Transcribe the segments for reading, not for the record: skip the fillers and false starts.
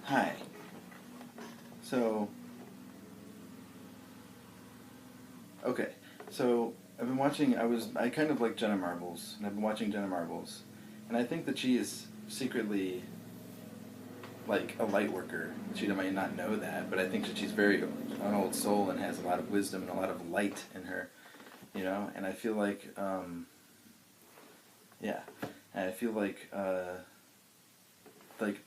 Hi. So, okay. So, I've been watching, I kind of like Jenna Marbles, and I've been watching Jenna Marbles. And I think that she is secretly like a light worker. She might not know that, but I think that she's very an old soul and has a lot of wisdom and a lot of light in her, And I feel like, yeah, and I feel like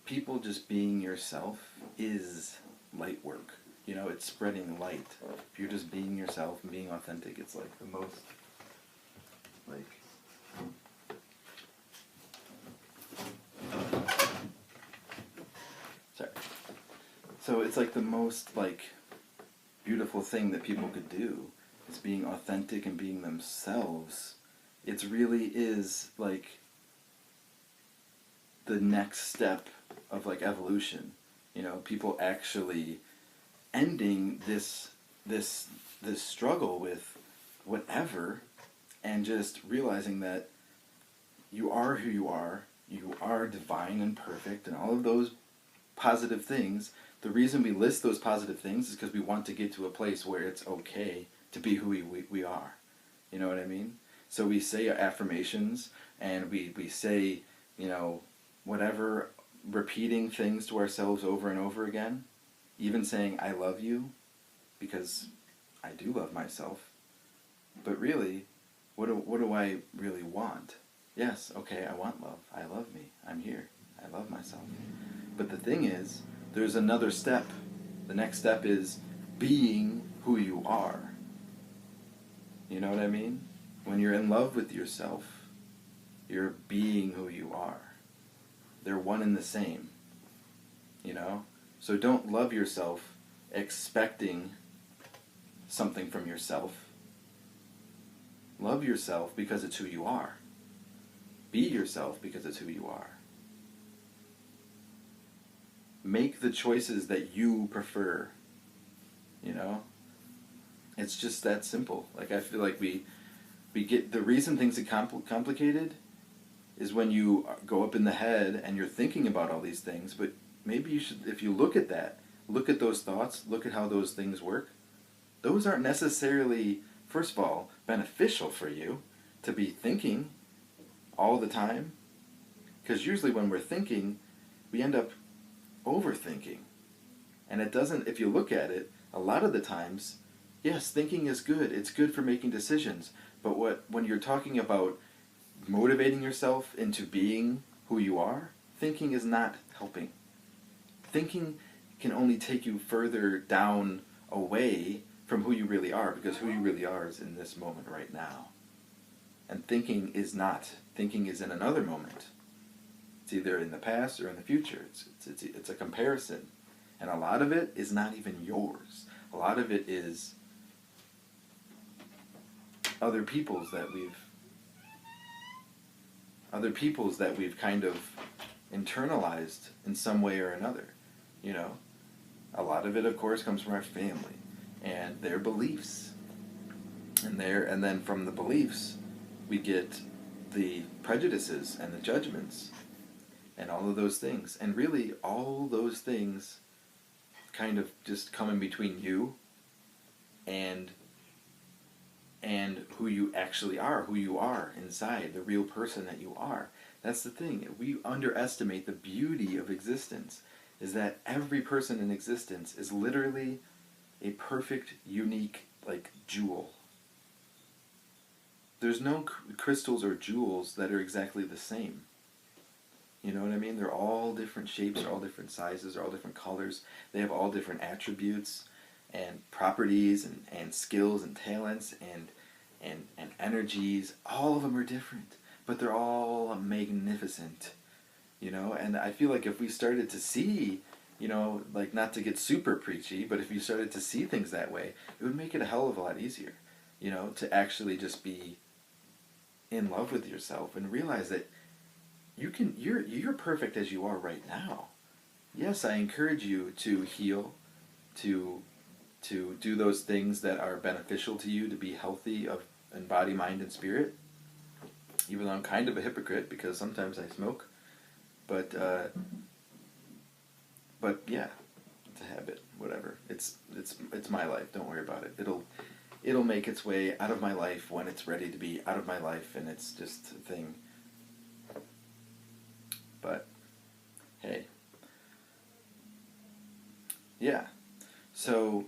people just being yourself is light work. It's spreading light. If you're just being yourself and being authentic, it's like the most, like, sorry. So it's like the most, like, beautiful thing that people could do is being authentic and being themselves. It really is, like, the next step of, like, evolution. People actually ending this struggle with whatever, and just realizing that you are who you are divine and perfect, and all of those positive things. The reason we list those positive things is because we want to get to a place where it's okay to be who we are. You know what I mean? So we say affirmations, and we say, whatever, repeating things to ourselves over and over again, even saying I love you, because I do love myself. But really, what do I really want? Yes, okay, I want love. I love me. I'm here. I love myself. But the thing is, there's another step. The next step is being who you are. You know what I mean? When you're in love with yourself, you're being who you are. They're one and the same. So don't love yourself expecting something from yourself. Love yourself because it's who you are. Be yourself because it's who you are. Make the choices that you prefer. It's just that simple. Like, I feel like we get, the reason things get complicated is when you go up in the head and you're thinking about all these things. But maybe you should, if you look at that, look at those thoughts, look at how those things work. Those aren't necessarily, first of all, beneficial for you to be thinking all the time. Because usually when we're thinking, we end up overthinking. And it doesn't, if you look at it, a lot of the times, yes, thinking is good. It's good for making decisions. But when you're talking about motivating yourself into being who you are, thinking is not helping. Thinking can only take you further down, away from who you really are, because who you really are is in this moment right now. And thinking is not. Thinking is in another moment. It's either in the past or in the future. It's a comparison. And a lot of it is not even yours. A lot of it is other people's that we've kind of internalized in some way or another. A lot of it, of course, comes from our family and their beliefs. And then from the beliefs, we get the prejudices and the judgments and all of those things. And really, all those things kind of just come in between you and who you actually are, who you are inside, the real person that you are. That's the thing. We underestimate the beauty of existence, is that every person in existence is literally a perfect, unique, like, jewel. There's no crystals or jewels that are exactly the same. You know what I mean? They're all different shapes, they're all different sizes, they're all different colors. They have all different attributes and properties and skills and talents and energies. All of them are different, but they're all magnificent. And I feel like if we started to see, like, not to get super preachy, but if you started to see things that way, it would make it a hell of a lot easier, to actually just be in love with yourself and realize that you're perfect as you are right now. Yes, I encourage you to heal, to do those things that are beneficial to you, to be healthy in body, mind, and spirit. Even though I'm kind of a hypocrite because sometimes I smoke, but but yeah, it's a habit. Whatever. It's my life. Don't worry about it. It'll make its way out of my life when it's ready to be out of my life, and it's just a thing. But hey, yeah. So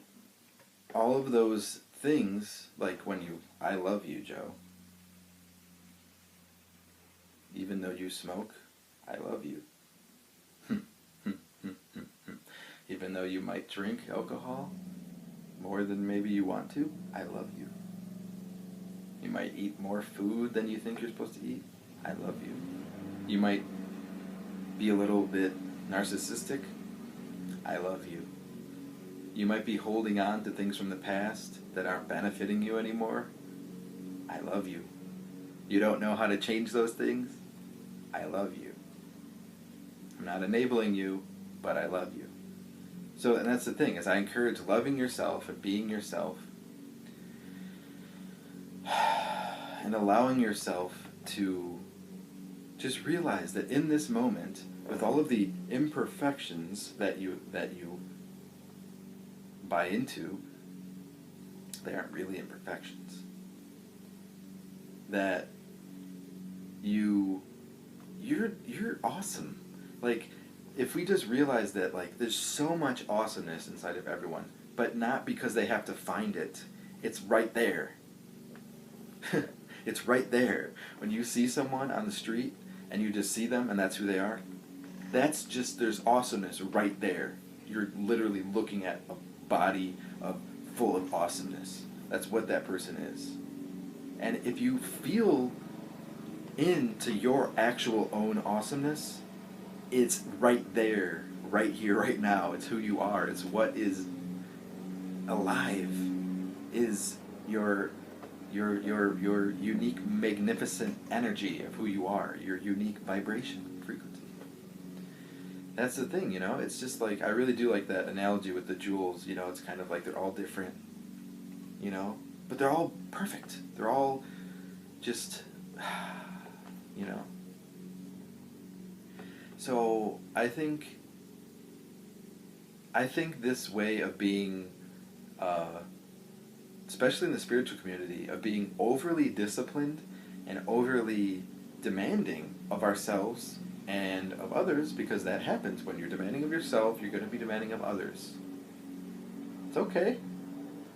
all of those things, like when I love you, Joe. Even though you smoke, I love you. Even though you might drink alcohol more than maybe you want to, I love you. You might eat more food than you think you're supposed to eat, I love you. You might be a little bit narcissistic, I love you. You might be holding on to things from the past that aren't benefiting you anymore, I love you. You don't know how to change those things, I love you. I'm not enabling you, but I love you. So, and that's the thing, is I encourage loving yourself and being yourself and allowing yourself to just realize that in this moment, with all of the imperfections that you buy into, they aren't really imperfections. That you're awesome. Like, if we just realize that, like, there's so much awesomeness inside of everyone, but not because they have to find it. It's right there. It's right there. When you see someone on the street and you just see them and that's who they are, that's just, there's awesomeness right there. You're literally looking at a body full of awesomeness. That's what that person is. And if you feel into your actual own awesomeness, it's right there, right here, right now. It's who you are. It's what is alive. Is your unique, magnificent energy of who you are. Your unique vibration, frequency. That's the thing, you know? It's just like, I really do like that analogy with the jewels, you know? It's kind of like they're all different, you know? But they're all perfect. They're all just, you know? So I think this way of being, especially in the spiritual community, of being overly disciplined and overly demanding of ourselves and of others, because that happens. When you're demanding of yourself, you're going to be demanding of others. It's okay.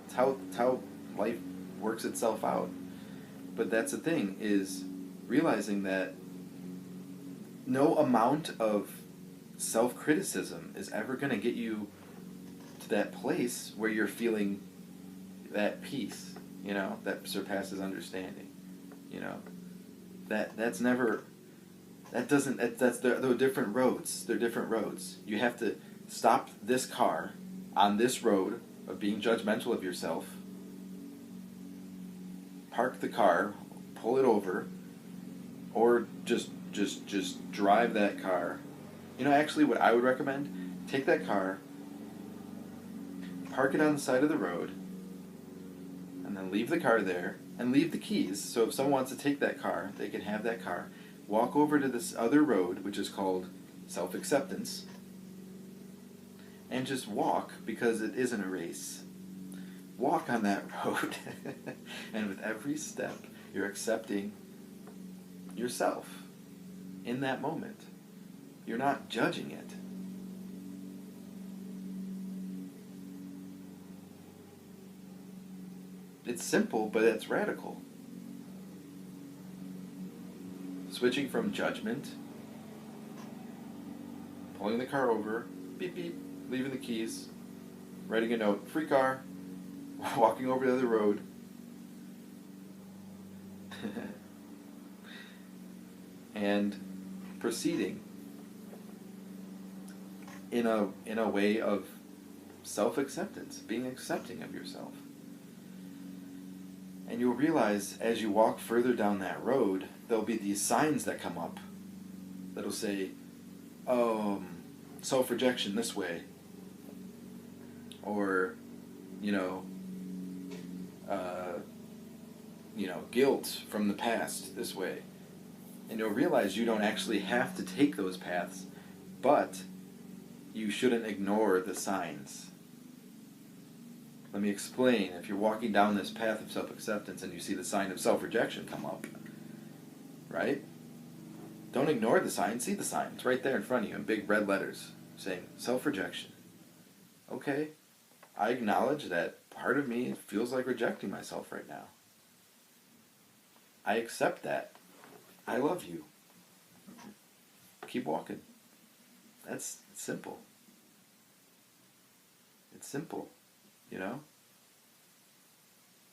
It's how life works itself out. But that's the thing, is realizing that no amount of self-criticism is ever going to get you to that place where you're feeling that peace, you know, that surpasses understanding, you know. That's never, that doesn't, they're different roads. They're different roads. You have to stop this car on this road of being judgmental of yourself, park the car, pull it over, or just drive that car. You know, actually what I would recommend, take that car, park it on the side of the road, and then leave the car there, and leave the keys, so if someone wants to take that car, they can have that car. Walk over to this other road, which is called self-acceptance, and just walk, because it isn't a race. Walk on that road, and with every step, you're accepting yourself in that moment. You're not judging it. It's simple, but it's radical. Switching from judgment, pulling the car over, beep beep, leaving the keys, writing a note, free car, walking over to the other road. And proceeding in a way of self-acceptance, being accepting of yourself. And you'll realize as you walk further down that road, there'll be these signs that come up that'll say, self-rejection this way, or, guilt from the past this way. And you'll realize you don't actually have to take those paths, but you shouldn't ignore the signs. Let me explain. If you're walking down this path of self-acceptance and you see the sign of self-rejection come up, right? Don't ignore the sign. See the sign. It's right there in front of you in big red letters saying self-rejection. Okay, I acknowledge that part of me feels like rejecting myself right now. I accept that. I love you. Keep walking. That's simple. It's simple, you know?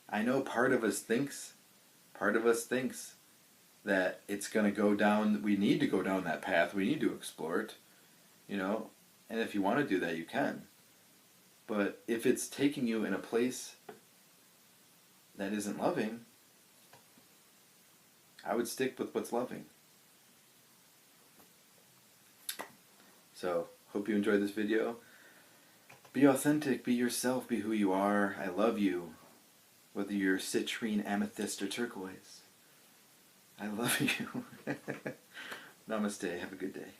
I know part of us thinks that it's going to go down, we need to go down that path, we need to explore it, you know? And if you want to do that, you can. But if it's taking you in a place that isn't loving, I would stick with what's loving. So, hope you enjoyed this video. Be authentic, be yourself, be who you are. I love you, whether you're citrine, amethyst, or turquoise. I love you. Namaste. Have a good day.